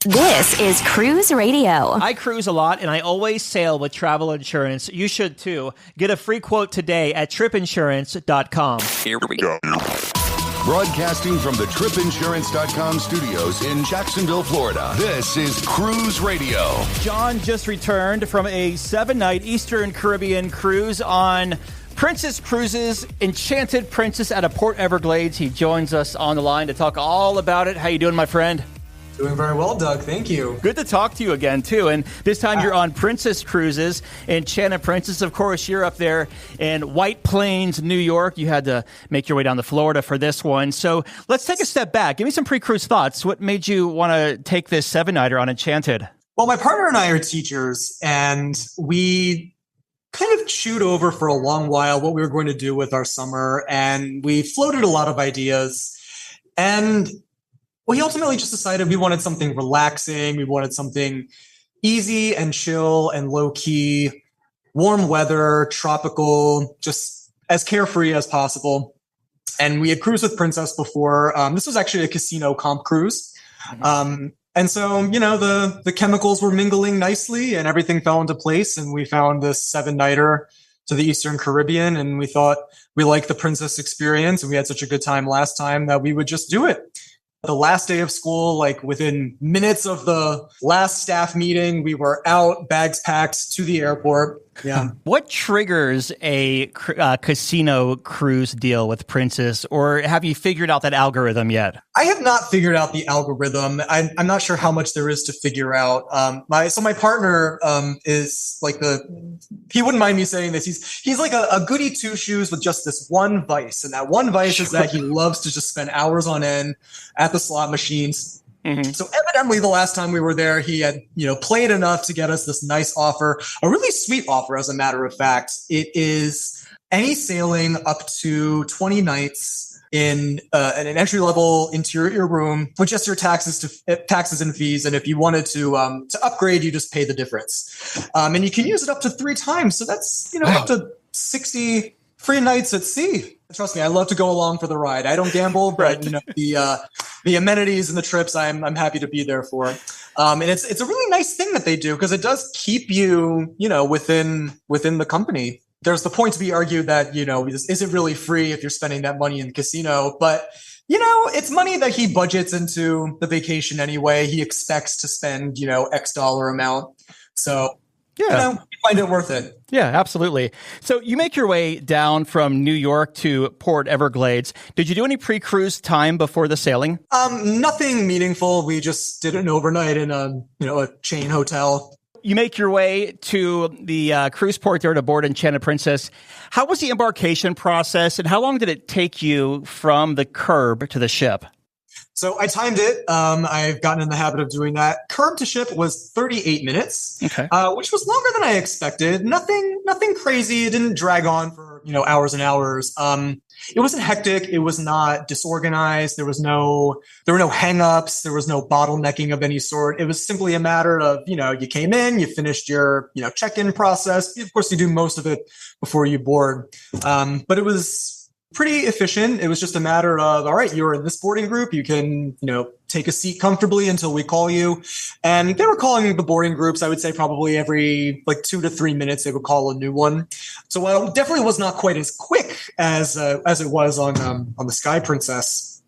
This is Cruise Radio. I cruise a lot, and I always sail with travel insurance. You should, too. Get a free quote today at tripinsurance.com. Here we go. Broadcasting from the tripinsurance.com studios in Jacksonville, Florida. This is Cruise Radio. John just returned from a 7-night Eastern Caribbean cruise on Princess Cruises' Enchanted Princess out of Port Everglades. He joins us on the line to talk all about it. How you doing, my friend? Doing very well, Doug. Thank you. Good to talk to you again, too. And this time you're on Princess Cruises. Enchanted Princess, of course, you're up there in White Plains, New York. You had to make your way down to Florida for this one. So let's take a step back. Give me some pre-cruise thoughts. What made you want to take this 7-nighter on Enchanted? Well, my partner and I are teachers, and we kind of chewed over for a long while what we were going to do with our summer, and we floated a lot of ideas. And we ultimately just decided we wanted something relaxing. We wanted something easy and chill and low-key, warm weather, tropical, just as carefree as possible. And we had cruised with Princess before. This was actually a casino comp cruise. And so, you know, the chemicals were mingling nicely and everything fell into place. And we found this 7-nighter to the Eastern Caribbean. And we thought we liked the Princess experience. And we had such a good time last time that we would just do it. The last day of school, like within minutes of the last staff meeting, we were out, bags packed, to the airport. Yeah. What triggers a casino cruise deal with Princess, or have you figured out that algorithm yet? I have not figured out the algorithm. I'm not sure how much there is to figure out. My partner is like he wouldn't mind me saying this. He's like a goody two shoes with just this one vice, and that one vice is that he loves to just spend hours on end at the slot machines. Mm-hmm. So evidently the last time we were there, he had, played enough to get us this nice offer, a really sweet offer, as a matter of fact. It is any sailing up to 20 nights in an entry-level interior room with just your taxes and fees. And if you wanted to upgrade, you just pay the difference. And you can use it up to 3 times. So that's, up to 60 free nights at sea. Trust me, I love to go along for the ride. I don't gamble, but the amenities and the trips, I'm happy to be there for. And it's a really nice thing that they do because it does keep you, within the company. There's the point to be argued that, is it really free if you're spending that money in the casino? But, it's money that he budgets into the vacation anyway. He expects to spend, X dollar amount. So, yeah. You find it worth it. Yeah, absolutely. So you make your way down from New York to Port Everglades. Did you do any pre-cruise time before the sailing? Nothing meaningful. We just did an overnight in a chain hotel. You make your way to the cruise port there to board Enchanted Princess. How was the embarkation process, and how long did it take you from the curb to the ship? So I timed it. I've gotten in the habit of doing that. Curb to ship was 38 minutes, which was longer than I expected. Nothing crazy. It didn't drag on for, hours and hours. It wasn't hectic. It was not disorganized. There were no hangups. There was no bottlenecking of any sort. It was simply a matter of, you came in, you finished your, check-in process. Of course, you do most of it before you board. But it was pretty efficient. It was just a matter of, all right, you're in this boarding group. You can, take a seat comfortably until we call you. And they were calling the boarding groups, I would say probably every 2 to 3 minutes, they would call a new one. So while it definitely was not quite as quick as it was on the Sky Princess,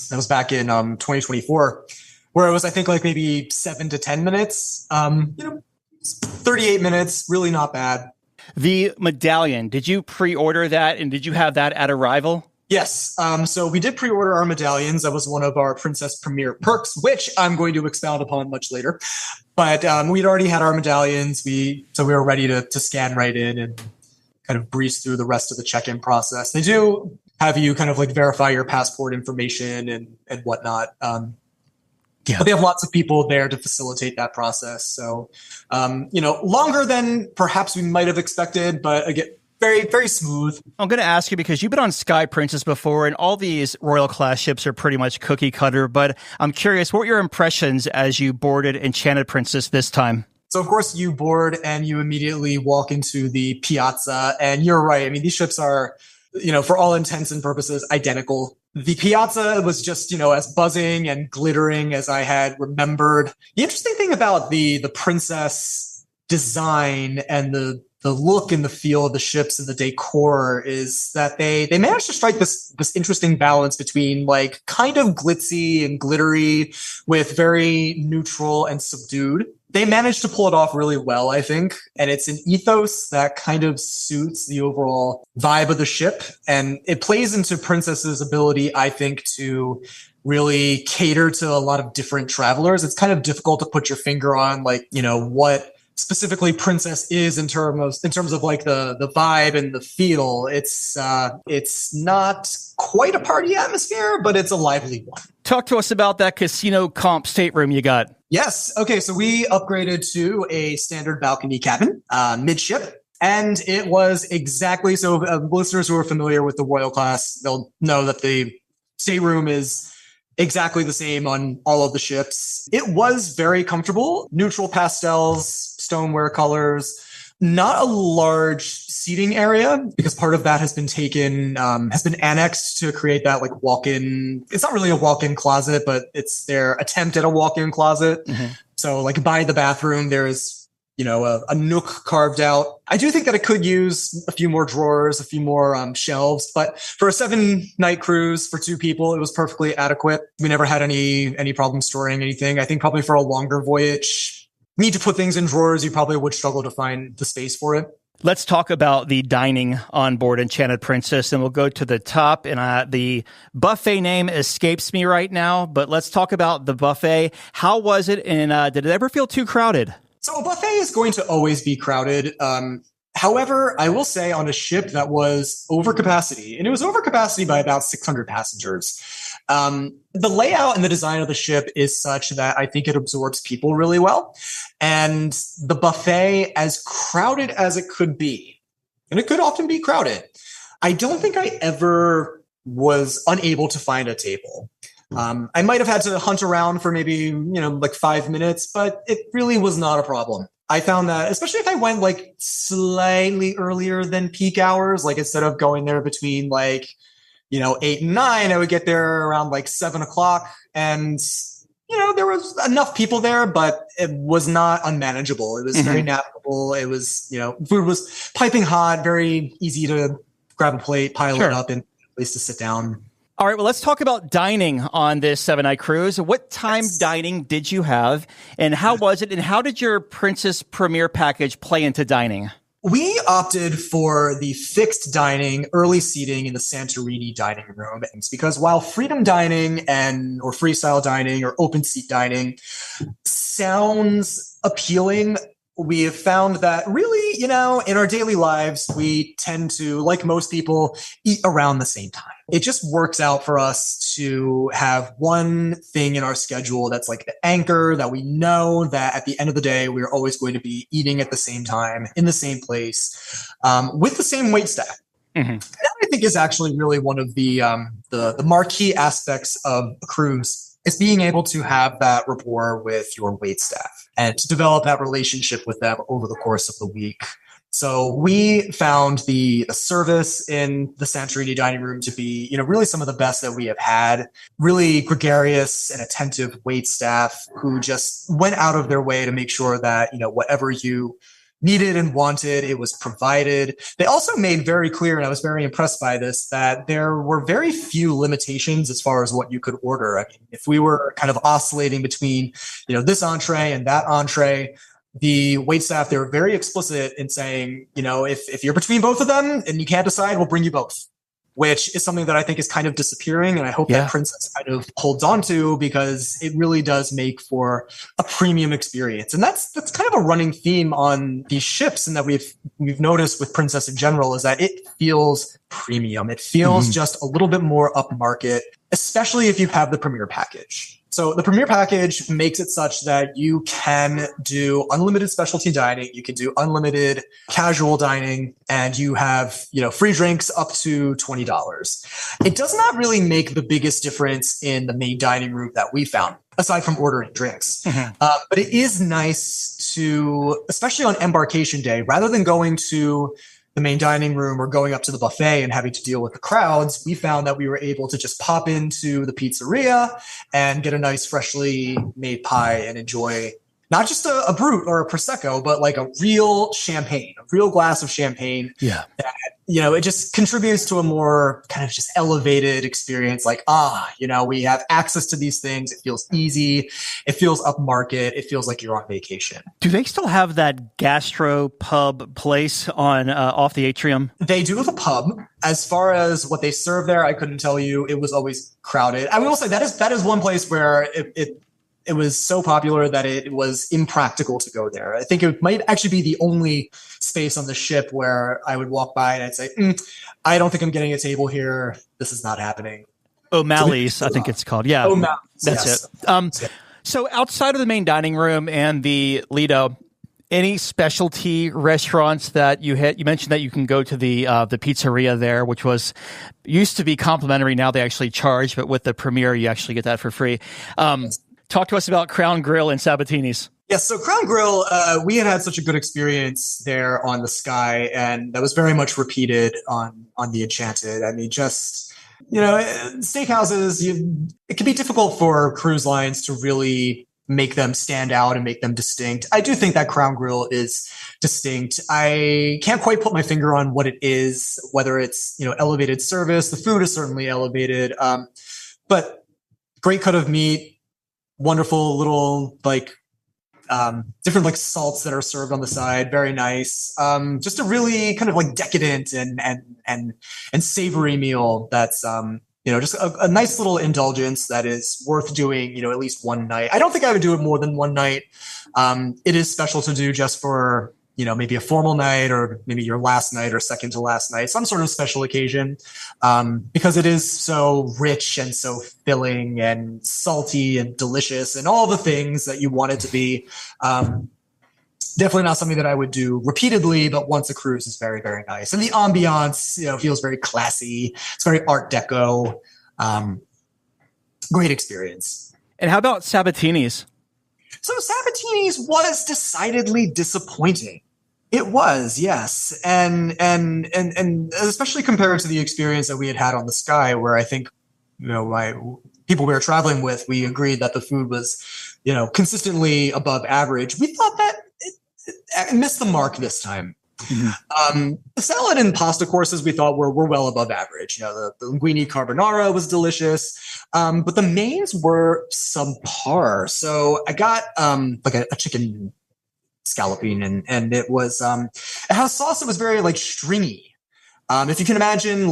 that was back in 2024, where it was, I think, maybe 7 to 10 minutes. 38 minutes, really not bad. The medallion, did you pre-order that, and did you have that at arrival? Yes. So we did pre-order our medallions. That was one of our Princess Premier perks, which I'm going to expound upon much later. But we'd already had our medallions. So we were ready to scan right in and kind of breeze through the rest of the check-in process. They do have you kind of verify your passport information and whatnot. But they have lots of people there to facilitate that process. So, longer than perhaps we might have expected, but again, very, very smooth. I'm going to ask you because you've been on Sky Princess before, and all these royal class ships are pretty much cookie cutter. But I'm curious, what were your impressions as you boarded Enchanted Princess this time? So, of course, you board and you immediately walk into the piazza. And you're right. I mean, these ships are, for all intents and purposes, identical. The piazza was just, as buzzing and glittering as I had remembered. The interesting thing about the Princess design and the look and the feel of the ships and the decor is that they managed to strike this interesting balance between like kind of glitzy and glittery with very neutral and subdued. They managed to pull it off really well, I think. And it's an ethos that kind of suits the overall vibe of the ship. And it plays into Princess's ability, I think, to really cater to a lot of different travelers. It's kind of difficult to put your finger on, like, what specifically Princess is in terms of like the vibe and the feel. It's not quite a party atmosphere, but it's a lively one. Talk to us about that casino comp stateroom you got. Yes. Okay. So we upgraded to a standard balcony cabin, midship. And it was exactly so. Listeners who are familiar with the Royal class, they'll know that the stateroom is exactly the same on all of the ships. It was very comfortable. Neutral pastels, stoneware colors, not a large seating area because part of that has been annexed to create that like walk-in. It's not really a walk-in closet, but it's their attempt at a walk-in closet. Mm-hmm. So like by the bathroom, there's, a nook carved out. I do think that it could use a few more drawers, a few more shelves, but for a 7-night cruise for 2 people, it was perfectly adequate. We never had any problem storing anything. I think probably for a longer voyage, need to put things in drawers, you probably would struggle to find the space for it. Let's talk about the dining on board Enchanted Princess, and we'll go to the top. And the buffet name escapes me right now, but let's talk about the buffet. How was it, and did it ever feel too crowded? So a buffet is going to always be crowded. However, I will say on a ship that was over capacity, and it was over capacity by about 600 passengers, the layout and the design of the ship is such that I think it absorbs people really well. And the buffet, as crowded as it could be, and it could often be crowded, I don't think I ever was unable to find a table. I might have had to hunt around for maybe, like 5 minutes, but it really was not a problem. I found that, especially if I went like slightly earlier than peak hours, like instead of going there between like, 8 and 9, I would get there around like 7 o'clock. And, there was enough people there, but it was not unmanageable. It was very navigable. It was, food was piping hot, very easy to grab a plate, pile it up, and a place to sit down. All right, well, let's talk about dining on this 7-night cruise. What time dining did you have, and how was it, and how did your Princess Premier package play into dining? We opted for the fixed dining, early seating in the Santorini dining room. And it's because while freedom dining or freestyle dining or open seat dining sounds appealing, we have found that really, in our daily lives, we tend to, like most people, eat around the same time. It just works out for us to have one thing in our schedule that's like the anchor that we know that at the end of the day, we're always going to be eating at the same time, in the same place, with the same waitstaff. Mm-hmm. That I think is actually really one of the marquee aspects of a cruise is being able to have that rapport with your waitstaff and to develop that relationship with them over the course of the week. So we found the service in the Santorini dining room to be, really some of the best that we have had. Really gregarious and attentive waitstaff who just went out of their way to make sure that, whatever you needed and wanted, it was provided. They also made very clear, and I was very impressed by this, that there were very few limitations as far as what you could order. I mean, if we were kind of oscillating between, this entree and that entree, the waitstaff, they were very explicit in saying, if you're between both of them and you can't decide, we'll bring you both, which is something that I think is kind of disappearing. And I hope that Princess kind of holds on to because it really does make for a premium experience. And that's kind of a running theme on these ships, and that we've noticed with Princess in general is that it feels premium. It feels just a little bit more upmarket, especially if you have the Premier package. So the Premier package makes it such that you can do unlimited specialty dining, you can do unlimited casual dining, and you have, free drinks up to $20. It does not really make the biggest difference in the main dining room that we found, aside from ordering drinks. But it is nice to, especially on embarkation day, rather than going to the main dining room or going up to the buffet and having to deal with the crowds, we found that we were able to just pop into the pizzeria and get a nice freshly made pie and enjoy not just a brut or a prosecco, but like a real champagne, a real glass of champagne. Yeah. That, it just contributes to a more kind of just elevated experience. Like, we have access to these things. It feels easy. It feels upmarket. It feels like you're on vacation. Do they still have that gastro pub place on off the atrium? They do have a pub. As far as what they serve there, I couldn't tell you. It was always crowded. I will say that is one place where it was so popular that it was impractical to go there. I think it might actually be the only space on the ship where I would walk by and I'd say, I don't think I'm getting a table here. This is not happening. O'Malley's, I think it's called. Yeah, O'Malley's, that's it. So outside of the main dining room and the Lido, any specialty restaurants that you hit? You mentioned that you can go to the pizzeria there, which used to be complimentary. Now they actually charge, but with the Premier, you actually get that for free. Talk to us about Crown Grill and Sabatini's. Yes, so Crown Grill, we had such a good experience there on the Sky, and that was very much repeated on the Enchanted. I mean, just, steakhouses, it can be difficult for cruise lines to really make them stand out and make them distinct. I do think that Crown Grill is distinct. I can't quite put my finger on what it is, whether it's, elevated service. The food is certainly elevated, but great cut of meat, wonderful little different salts that are served on the side. Very nice. Just a really kind of decadent and savory meal. That's, just a nice little indulgence that is worth doing, at least one night. I don't think I would do it more than one night. It is special to do just for, maybe a formal night or maybe your last night or second to last night, some sort of special occasion, because it is so rich and so filling and salty and delicious and all the things that you want it to be. Definitely not something that I would do repeatedly, but once a cruise is very, very nice. And the ambiance, feels very classy. It's very Art Deco. Great experience. And how about Sabatini's? So Sabatini's was decidedly disappointing. It was, yes. And especially compared to the experience that we had on the Sky, where I think, my people we were traveling with, we agreed that the food was, consistently above average. We thought that it missed the mark this time. Mm-hmm. The salad and pasta courses we thought were well above average. The linguine carbonara was delicious, but the mains were subpar. So I got a chicken scalloping, and it was it has sauce that was very stringy. If you can imagine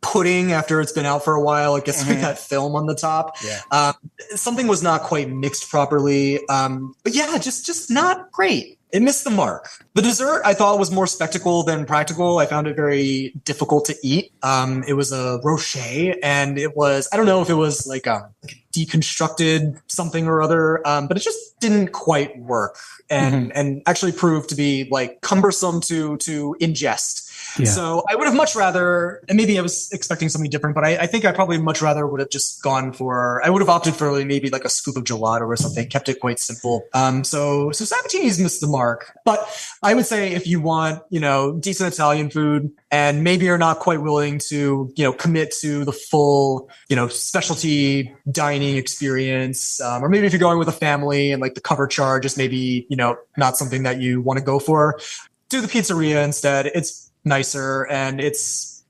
pudding after it's been out for a while, it gets that film on the top. Yeah. Something was not quite mixed properly, but yeah, just not great. It missed the mark. The dessert I thought was more spectacle than practical. I found it very difficult to eat. It was a rocher, and it was, I don't know if it was like a deconstructed something or other, but it just didn't quite work and actually proved to be cumbersome to ingest. Yeah. So I would have much rather, and maybe I was expecting something different, but I think I probably much rather would have just I would have opted for maybe a scoop of gelato or something, kept it quite simple. So Sabatini's missed the mark, but I would say if you want, decent Italian food and maybe you're not quite willing to, commit to the full, specialty dining experience, or maybe if you're going with a family and the cover charge is maybe, not something that you want to go for, do the pizzeria instead. It's nicer and it's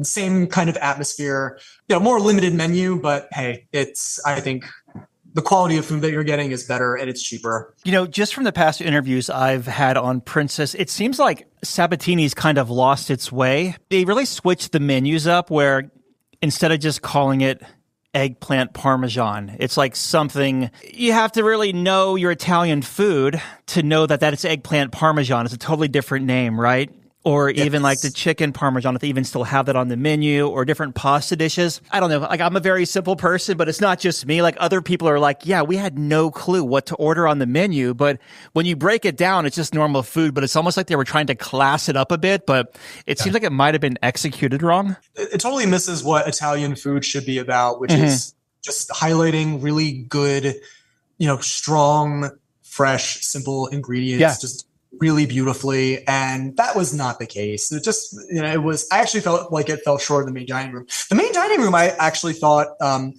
same kind of atmosphere, more limited menu, but hey, I think the quality of food that you're getting is better and it's cheaper. Just from the past interviews I've had on Princess, it seems like Sabatini's kind of lost its way. They really switched the menus up where instead of just calling it eggplant parmesan, it's something you have to really know your Italian food to know that it's eggplant parmesan. It's a totally different name, right? Or even the chicken parmesan, if they even still have that on the menu, or different pasta dishes. I don't know. I'm a very simple person, but it's not just me. Other people are yeah, we had no clue what to order on the menu. But when you break it down, it's just normal food, but it's almost like they were trying to class it up a bit, but it seems like it might have been executed wrong. It totally misses what Italian food should be about, which is just highlighting really good, strong, fresh, simple ingredients. Yeah. Just really beautifully. And that was not the case. It just, I actually felt like it fell short of the main dining room. The main dining room, I actually thought,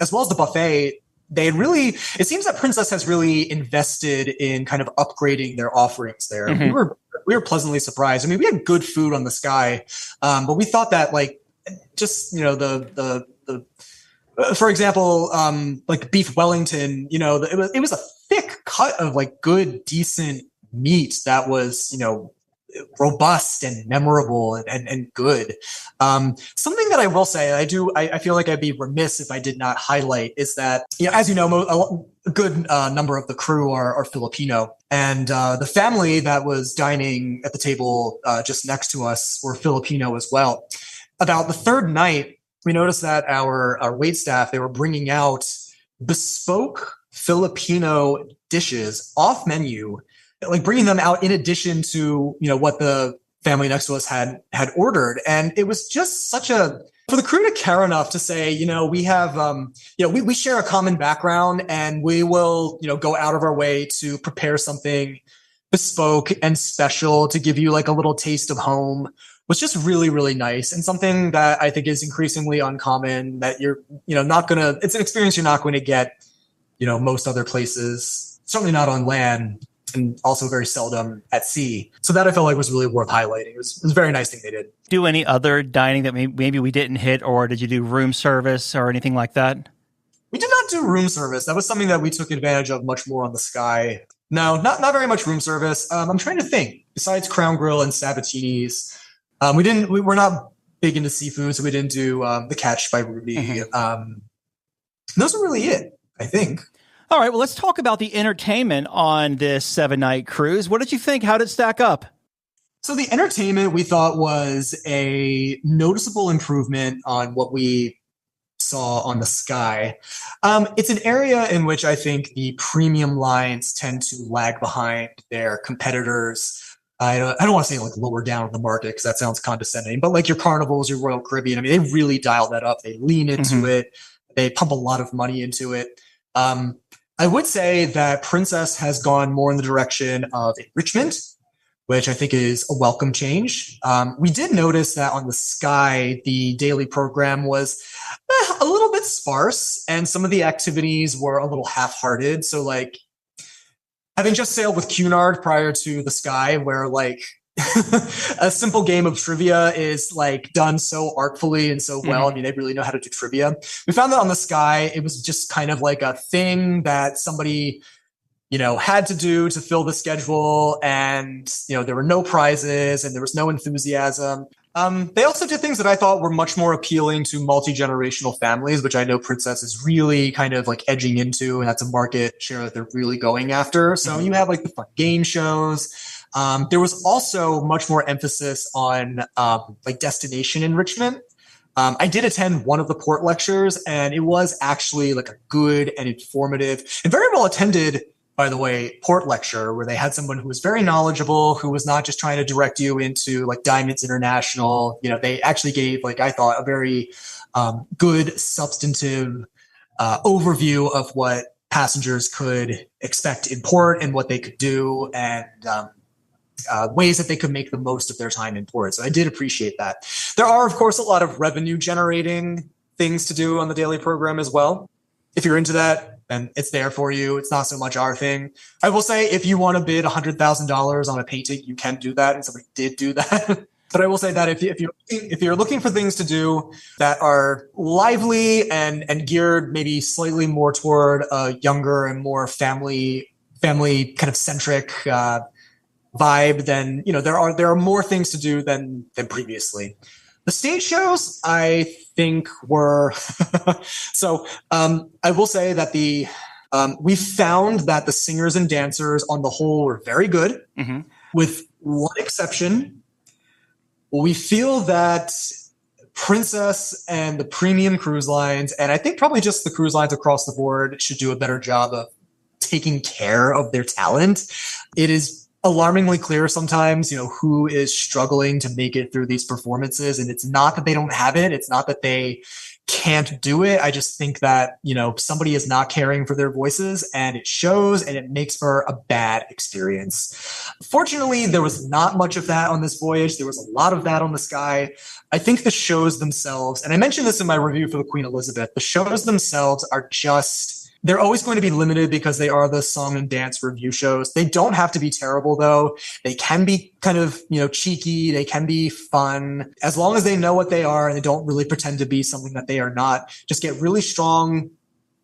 as well as the buffet, it seems that Princess has really invested in kind of upgrading their offerings there. Mm-hmm. We were pleasantly surprised. I mean, we had good food on the Sky, but we thought that for example, like beef Wellington, it was a thick cut of like good, decent meat that was, robust and memorable and good. Something that I will say, I feel like I'd be remiss if I did not highlight is that, as you know, a good number of the crew are Filipino, and the family that was dining at the table just next to us were Filipino as well. About the third night, we noticed that our waitstaff, they were bringing out bespoke Filipino dishes off menu, like bringing them out in addition to, what the family next to us had ordered. And it was just for the crew to care enough to say, we have, we share a common background, and we will, go out of our way to prepare something bespoke and special to give you like a little taste of home, was just really, really nice, and something that I think is increasingly uncommon, that you're, it's an experience you're not going to get, most other places, certainly not on land, and also very seldom at sea. So that I felt like was really worth highlighting. It was a very nice thing they did. Do any other dining that maybe we didn't hit, or did you do room service or anything like that? We did not do room service. That was something that we took advantage of much more on the Sky. No, not very much room service. I'm trying to think. Besides Crown Grill and Sabatini's, we're not big into seafood, so we didn't do the Catch by Ruby. Mm-hmm. Those are really it, I think. All right, well, let's talk about the entertainment on this 7-night cruise. What did you think? How did it stack up? So the entertainment we thought was a noticeable improvement on what we saw on the Sky. It's an area in which I think the premium lines tend to lag behind their competitors. I don't want to say like lower down in the market, because that sounds condescending, but like your Carnivals, your Royal Caribbean, I mean, they really dial that up. They lean into it. They pump a lot of money into it. I would say that Princess has gone more in the direction of enrichment, which I think is a welcome change. We did notice that on the Sky, the daily program was a little bit sparse, and some of the activities were a little half-hearted. So like, having just sailed with Cunard prior to the Sky, where like a simple game of trivia is like done so artfully and so well. I mean, they really know how to do trivia. We found that on the Sky, it was just kind of like a thing that somebody, had to do to fill the schedule. And, there were no prizes and there was no enthusiasm. They also did things that I thought were much more appealing to multi-generational families, which I know Princess is really kind of like edging into, and that's a market share that they're really going after. So you have like the fun game shows. There was also much more emphasis on like destination enrichment. I did attend one of the port lectures, and it was actually like a good and informative and very well attended, by the way, port lecture, where they had someone who was very knowledgeable, who was not just trying to direct you into like Diamonds International. They actually gave, like, I thought, a very good substantive overview of what passengers could expect in port and what they could do, and ways that they could make the most of their time in port. So I did appreciate that. There are, of course, a lot of revenue generating things to do on the daily program as well. If you're into that, and it's there for you. It's not so much our thing. I will say, if you want to bid $100,000 on a painting, you can do that, and somebody did do that. But I will say that if you're looking for things to do that are lively and geared maybe slightly more toward a younger and more family kind of centric vibe, then there are more things to do than previously. The stage shows, I think, were so. I will say that we found that the singers and dancers on the whole were very good, with one exception. We feel that Princess and the premium cruise lines, and I think probably just the cruise lines across the board, should do a better job of taking care of their talent. It is alarmingly clear sometimes, who is struggling to make it through these performances. And it's not that they don't have it. It's not that they can't do it. I just think that, somebody is not caring for their voices, and it shows, and it makes for a bad experience. Fortunately, there was not much of that on this voyage. There was a lot of that on the Sky. I think the shows themselves, and I mentioned this in my review for the Queen Elizabeth, the shows themselves are they're always going to be limited because they are the song and dance review shows. They don't have to be terrible, though. They can be kind of, cheeky. They can be fun. As long as they know what they are and they don't really pretend to be something that they are not. Just get really strong,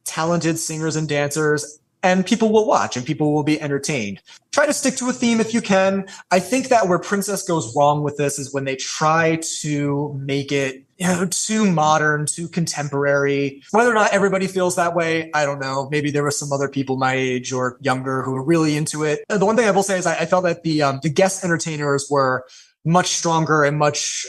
talented singers and dancers, and people will watch and people will be entertained. Try to stick to a theme if you can. I think that where Princess goes wrong with this is when they try to make it too modern, too contemporary. Whether or not everybody feels that way, I don't know. Maybe there were some other people my age or younger who were really into it. The one thing I will say is I felt that the guest entertainers were much stronger and much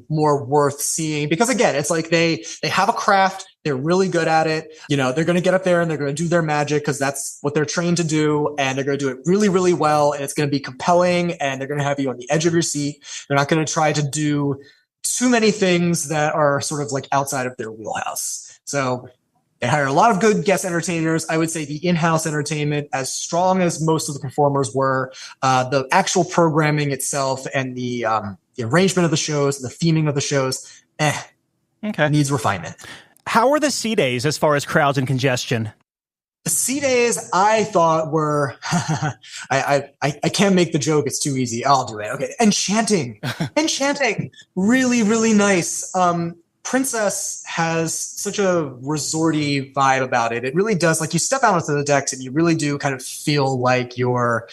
more worth seeing, because again, it's like they have a craft. They're really good at it. They're going to get up there and they're going to do their magic because that's what they're trained to do. And they're going to do it really, really well. And it's going to be compelling, and they're going to have you on the edge of your seat. They're not going to try to do too many things that are sort of like outside of their wheelhouse. So they hire a lot of good guest entertainers. I would say the in-house entertainment, as strong as most of the performers were, the actual programming itself and the arrangement of the shows, the theming of the shows, needs refinement. How were the sea days as far as crowds and congestion? The sea days I thought were, I can't make the joke. It's too easy. I'll do it. Okay. Enchanting. Really, really nice. Princess has such a resorty vibe about it. It really does. Like, you step out onto the decks and you really do kind of feel like you're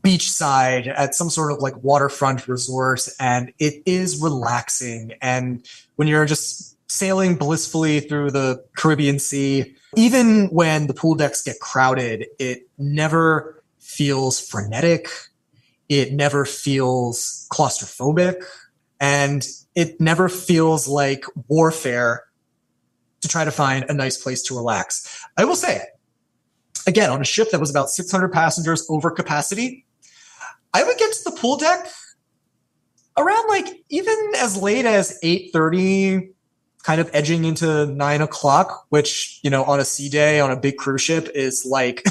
beachside at some sort of like waterfront resort, and it is relaxing. And when you're just sailing blissfully through the Caribbean Sea, even when the pool decks get crowded, it never feels frenetic. It never feels claustrophobic. And it never feels like warfare to try to find a nice place to relax. I will say, again, on a ship that was about 600 passengers over capacity, I would get to the pool deck around like even as late as 8:30, kind of edging into 9 o'clock, which, on a sea day on a big cruise ship is like,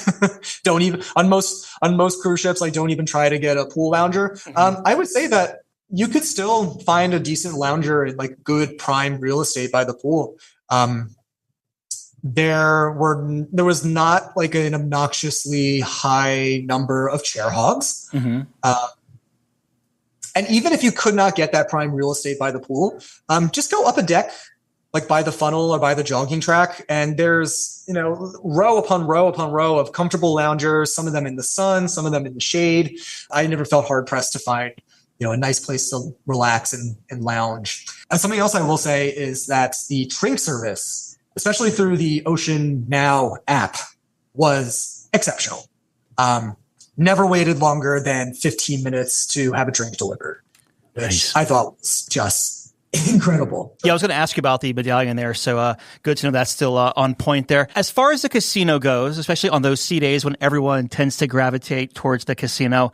don't even, on most cruise ships, like, don't even try to get a pool lounger. I would say that you could still find a decent lounger in like good prime real estate by the pool. There was not like an obnoxiously high number of chair hogs. Mm-hmm. And even if you could not get that prime real estate by the pool, just go up a deck, like by the funnel or by the jogging track. And there's, row upon row upon row of comfortable loungers, some of them in the sun, some of them in the shade. I never felt hard pressed to find, a nice place to relax and lounge. And something else I will say is that the drink service, especially through the Ocean Now app, was exceptional. Never waited longer than 15 minutes to have a drink delivered, which I thought was just incredible. Yeah, I was going to ask you about the medallion there, so good to know that's still on point there. As far as the casino goes, especially on those sea days when everyone tends to gravitate towards the casino,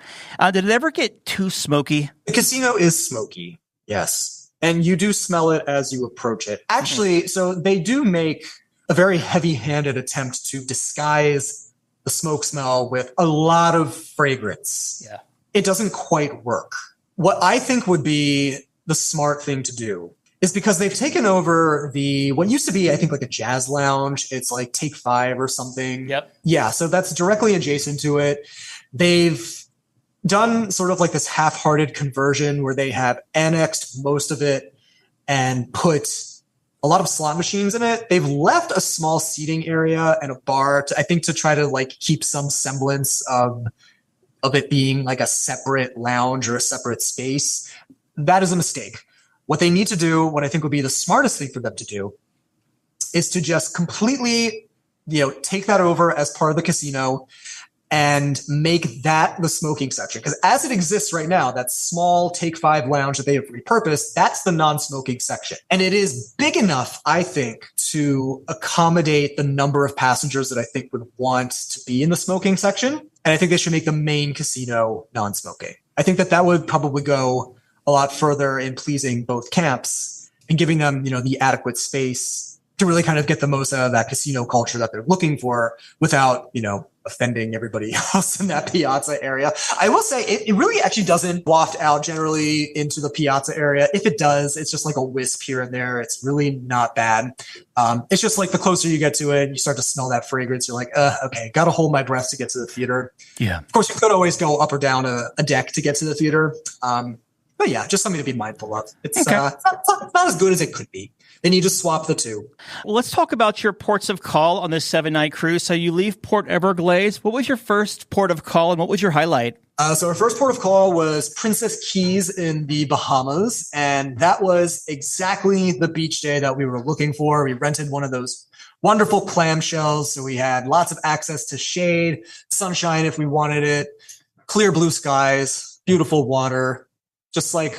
did it ever get too smoky? The casino is smoky, yes. And you do smell it as you approach it. Actually, so they do make a very heavy-handed attempt to disguise the smoke smell with a lot of fragrance. Yeah. It doesn't quite work. What I think would be the smart thing to do is, because they've taken over what used to be, I think, like a jazz lounge. It's like Take 5 or something. Yep. Yeah. So that's directly adjacent to it. They've done sort of like this half-hearted conversion where they have annexed most of it and put a lot of slot machines in it. They've left a small seating area and a bar to try to like keep some semblance of it being like a separate lounge or a separate space. That is a mistake. What they need to do, what I think would be the smartest thing for them to do, is to just completely, take that over as part of the casino and make that the smoking section. Because as it exists right now, that small Take 5 lounge that they have repurposed, that's the non-smoking section. And it is big enough, I think, to accommodate the number of passengers that I think would want to be in the smoking section. And I think they should make the main casino non-smoking. I think that would probably go a lot further in pleasing both camps and giving them, the adequate space to really kind of get the most out of that casino culture that they're looking for without, offending everybody else in that piazza area. I will say it really actually doesn't waft out generally into the piazza area. If it does, it's just like a wisp here and there. It's really not bad. It's just like the closer you get to it, you start to smell that fragrance. You're like, okay, got to hold my breath to get to the theater. Yeah. Of course, you could always go up or down a deck to get to the theater. But yeah, just something to be mindful of. It's okay. Not as good as it could be. They need to swap the two. Well, let's talk about your ports of call on this 7-night cruise. So you leave Port Everglades. What was your first port of call and what was your highlight? So our first port of call was Princess Cay in the Bahamas. And that was exactly the beach day that we were looking for. We rented one of those wonderful clamshells. So we had lots of access to shade, sunshine if we wanted it, clear blue skies, beautiful water, just like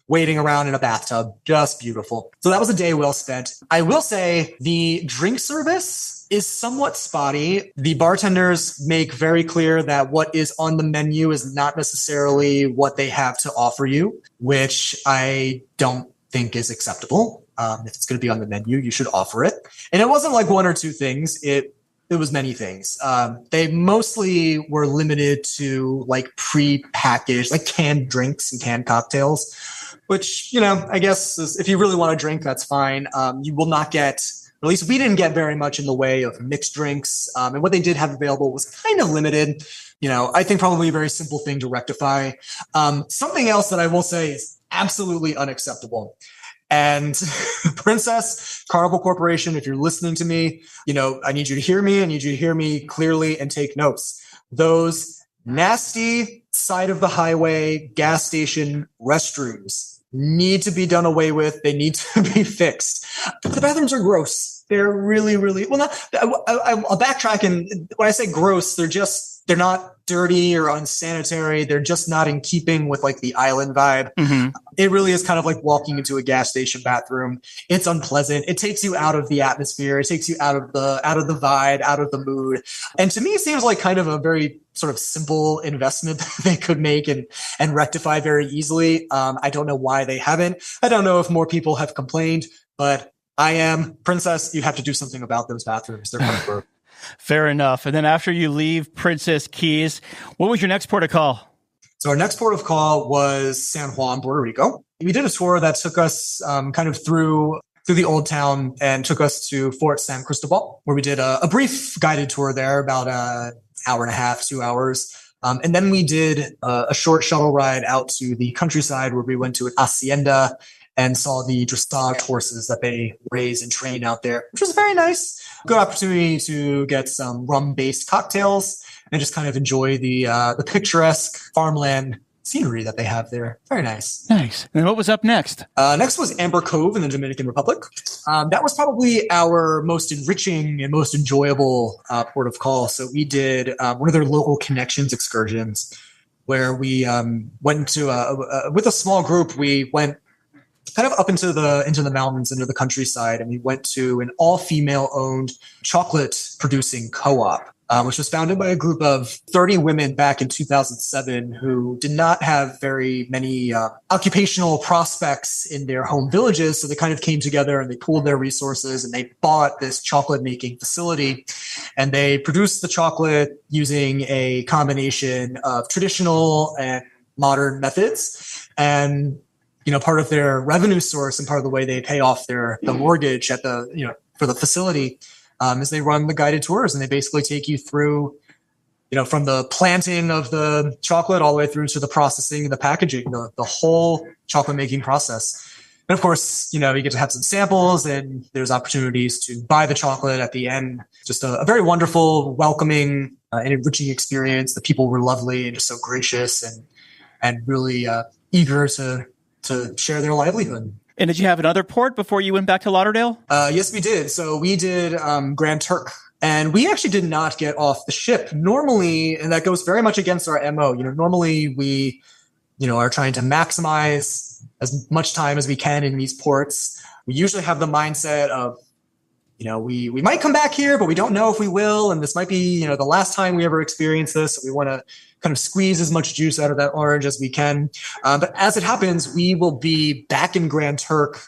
waiting around in a bathtub. Just beautiful. So that was a day well spent. I will say the drink service is somewhat spotty. The bartenders make very clear that what is on the menu is not necessarily what they have to offer you, which I don't think is acceptable. If it's going to be on the menu, you should offer it. And it wasn't like one or two things. It was many things. They mostly were limited to like pre-packaged, like canned drinks and canned cocktails, which, I guess if you really want to drink, that's fine. You will not get, or at least we didn't get very much in the way of mixed drinks. And what they did have available was kind of limited. I think probably a very simple thing to rectify. Something else that I will say is absolutely unacceptable. And Princess Carnival Corporation, if you're listening to me, I need you to hear me. I need you to hear me clearly and take notes. Those nasty side of the highway gas station restrooms need to be done away with. They need to be fixed. The bathrooms are gross. They're really, really, well, I'll backtrack. And when I say gross, they're not dirty or unsanitary. They're just not in keeping with like the island vibe. Mm-hmm. It really is kind of like walking into a gas station bathroom. It's unpleasant. It takes you out of the atmosphere. It takes you out of the vibe, out of the mood. And to me, it seems like kind of a very sort of simple investment that they could make and rectify very easily. I don't know why they haven't. I don't know if more people have complained, but Princess, you have to do something about those bathrooms. They're kind of broke. Fair enough. And then after you leave Princess Cay, what was your next port of call? So our next port of call was San Juan, Puerto Rico. We did a tour that took us kind of through the old town and took us to Fort San Cristobal, where we did a brief guided tour there, about an hour and a half, 2 hours. And then we did a short shuttle ride out to the countryside where we went to an hacienda and saw the dressage horses that they raise and train out there, which was very nice. Good opportunity to get some rum-based cocktails and just kind of enjoy the picturesque farmland scenery that they have there. Very nice. Nice. And what was up next? Next was Amber Cove in the Dominican Republic. That was probably our most enriching and most enjoyable port of call. So we did one of their local connections excursions where we went to with a small group. We went kind of up into the mountains, into the countryside, and we went to an all-female owned chocolate producing co-op, which was founded by a group of 30 women back in 2007 who did not have very many occupational prospects in their home villages. So they kind of came together and they pooled their resources and they bought this chocolate making facility, and they produced the chocolate using a combination of traditional and modern methods. And part of their revenue source and part of the way they pay off the mortgage at for the facility is they run the guided tours, and they basically take you through, from the planting of the chocolate all the way through to the processing and the packaging, the whole chocolate making process. And of course, you get to have some samples, and there's opportunities to buy the chocolate at the end. Just a very wonderful, welcoming, and enriching experience. The people were lovely and just so gracious and really eager to share their livelihood. And did you have another port before you went back to Lauderdale? Yes, we did. So we did Grand Turk. And we actually did not get off the ship. Normally, and that goes very much against our MO, normally we, are trying to maximize as much time as we can in these ports. We usually have the mindset of, we might come back here, but we don't know if we will. And this might be, the last time we ever experience this. So we want to kind of squeeze as much juice out of that orange as we can. But as it happens, we will be back in Grand Turk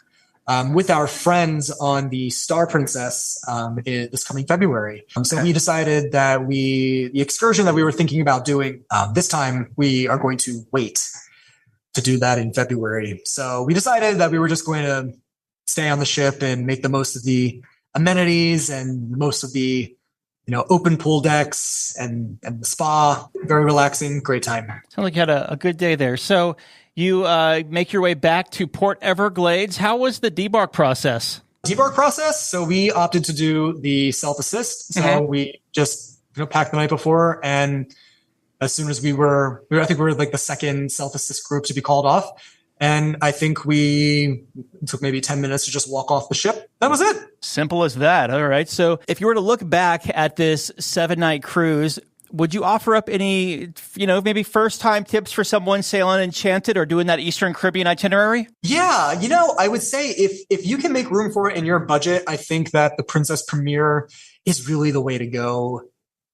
with our friends on the Star Princess this coming February. So we decided that the excursion that we were thinking about doing this time, we are going to wait to do that in February. So we decided that we were just going to stay on the ship and make the most of the amenities and most of the open pool decks and the spa. Very relaxing, great time. Sounds like you had a good day there. So you make your way back to Port Everglades. How was the debark process? So we opted to do the self-assist. So we just packed the night before, and as soon as I think we were like the second self-assist group to be called off. And I think we took maybe 10 minutes to just walk off the ship. That was it. Simple as that. All right. So if you were to look back at this 7-night cruise, would you offer up any, maybe first-time tips for someone sailing Enchanted or doing that Eastern Caribbean itinerary? Yeah. I would say if you can make room for it in your budget, I think that the Princess Premier is really the way to go.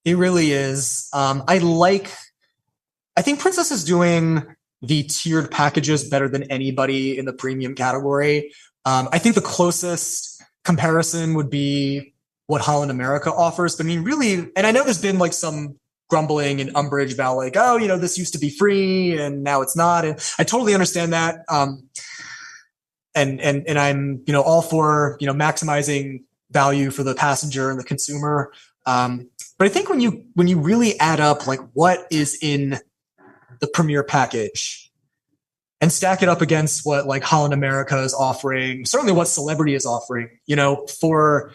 It really is. I think Princess is doing the tiered packages better than anybody in the premium category. I think the closest comparison would be what Holland America offers. But I mean, really, and I know there's been like some grumbling and umbrage about like, this used to be free and now it's not. And I totally understand that. And I'm, all for, maximizing value for the passenger and the consumer. But I think when you really add up like what is in the Premier package and stack it up against what like Holland America is offering, certainly what Celebrity is offering, for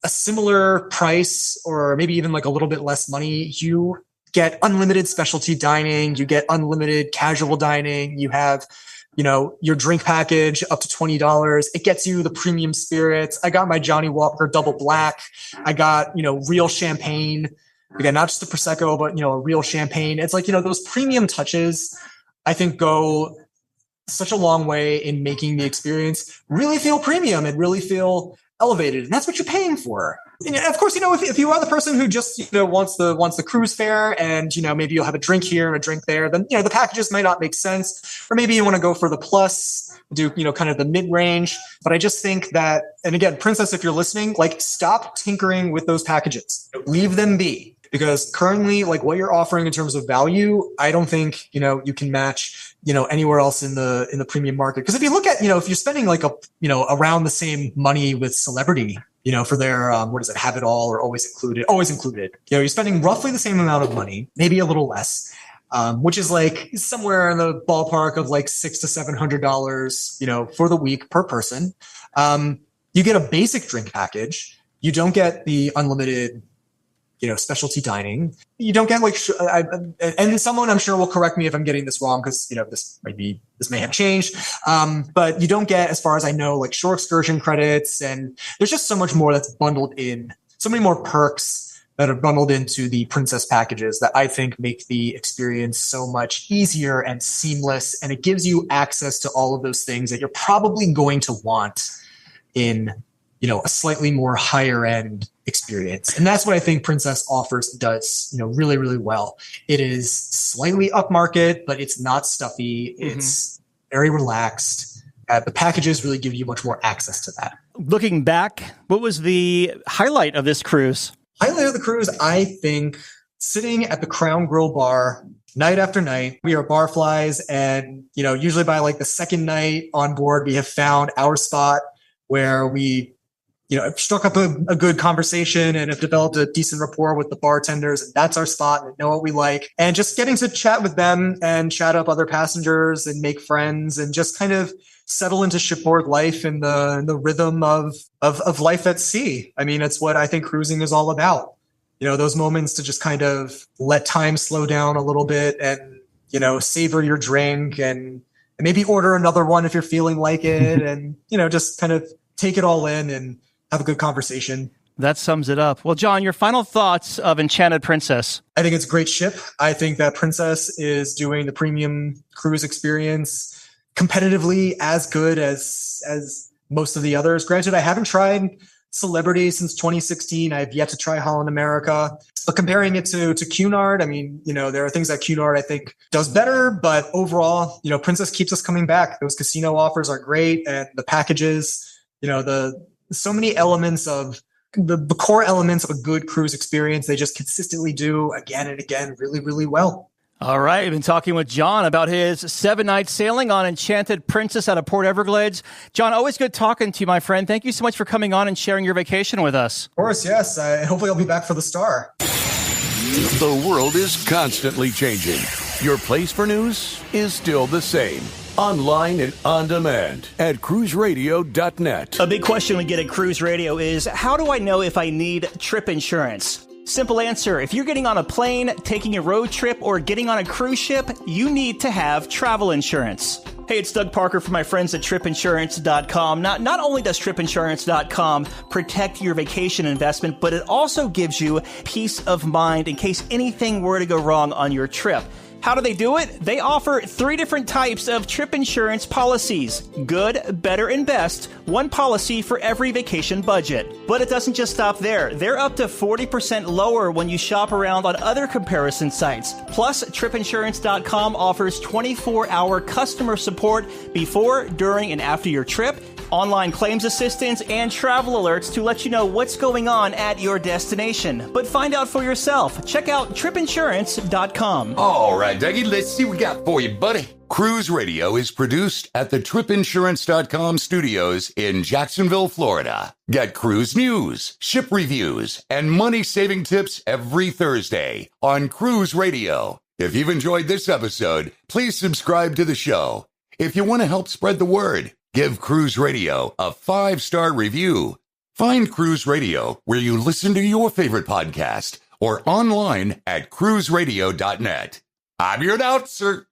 a similar price or maybe even like a little bit less money, you get unlimited specialty dining, you get unlimited casual dining, you have, your drink package up to $20. It gets you the premium spirits. I got my Johnny Walker Double Black. I got, real champagne. Again, not just a Prosecco, but, a real champagne. It's like, those premium touches, I think, go such a long way in making the experience really feel premium and really feel elevated. And that's what you're paying for. And of course, if you are the person who just, wants the cruise fare and, maybe you'll have a drink here and a drink there, then, the packages might not make sense. Or maybe you want to go for the plus, do, kind of the mid-range. But I just think that, and again, Princess, if you're listening, like stop tinkering with those packages. Leave them be. Because currently, like what you're offering in terms of value, I don't think, you can match, anywhere else in the premium market. Because if you look at, if you're spending like around the same money with Celebrity, for their, Have It All or Always Included, you're spending roughly the same amount of money, maybe a little less, which is like somewhere in the ballpark of like $600 to $700, for the week per person. You get a basic drink package. You don't get the unlimited specialty dining. You don't get like, and someone I'm sure will correct me if I'm getting this wrong because, this may have changed. But you don't get, as far as I know, like shore excursion credits. And there's just so much more that's bundled in, so many more perks that are bundled into the Princess packages that I think make the experience so much easier and seamless. And it gives you access to all of those things that you're probably going to want in a slightly more higher end experience. And that's what I think Princess does, really, really well. It is slightly upmarket, but it's not stuffy. It's very relaxed. The packages really give you much more access to that. Looking back, what was the highlight of this cruise? Highlight of the cruise, I think, sitting at the Crown Grill bar night after night. We are barflies, and, usually by like the second night on board, we have found our spot where we struck up a good conversation and have developed a decent rapport with the bartenders. And that's our spot and know what we like. And just getting to chat with them and chat up other passengers and make friends and just kind of settle into shipboard life and the rhythm of life at sea. I mean, it's what I think cruising is all about. Those moments to just kind of let time slow down a little bit and, savor your drink and maybe order another one if you're feeling like it and, just kind of take it all in and have a good conversation. That sums it up. Well, John, your final thoughts of Enchanted Princess. I think it's a great ship. I think that Princess is doing the premium cruise experience competitively as good as most of the others. Granted, I haven't tried Celebrity since 2016. I've yet to try Holland America. But comparing it to Cunard, I mean, there are things that Cunard I think does better, but overall, Princess keeps us coming back. Those casino offers are great, and the packages, so many elements of the core elements of a good cruise experience, they just consistently do again and again really, really well. All right. I've been talking with John about his 7-night sailing on Enchanted Princess out of Port Everglades. John, always good talking to you, my friend. Thank you so much for coming on and sharing your vacation with us. Of course, yes. Hopefully I'll be back for the Star. The world is constantly changing. Your place for news is still the same. Online and on demand at cruiseradio.net. A big question we get at Cruise Radio is, how do I know if I need trip insurance? Simple answer. If you're getting on a plane, taking a road trip, or getting on a cruise ship, you need to have travel insurance. Hey, it's Doug Parker from my friends at tripinsurance.com. Not only does tripinsurance.com protect your vacation investment, but it also gives you peace of mind in case anything were to go wrong on your trip. How do they do it? They offer 3 different types of trip insurance policies. Good, better, and best. One policy for every vacation budget. But it doesn't just stop there. They're up to 40% lower when you shop around on other comparison sites. Plus, tripinsurance.com offers 24-hour customer support before, during, and after your trip, online claims assistance, and travel alerts to let you know what's going on at your destination. But find out for yourself. Check out tripinsurance.com. All right, Dougie, let's see what we got for you, buddy. Cruise Radio is produced at the tripinsurance.com studios in Jacksonville, Florida. Get cruise news, ship reviews, and money-saving tips every Thursday on Cruise Radio. If you've enjoyed this episode, please subscribe to the show. If you want to help spread the word, give Cruise Radio a 5-star review. Find Cruise Radio where you listen to your favorite podcast or online at cruiseradio.net. I'm your announcer,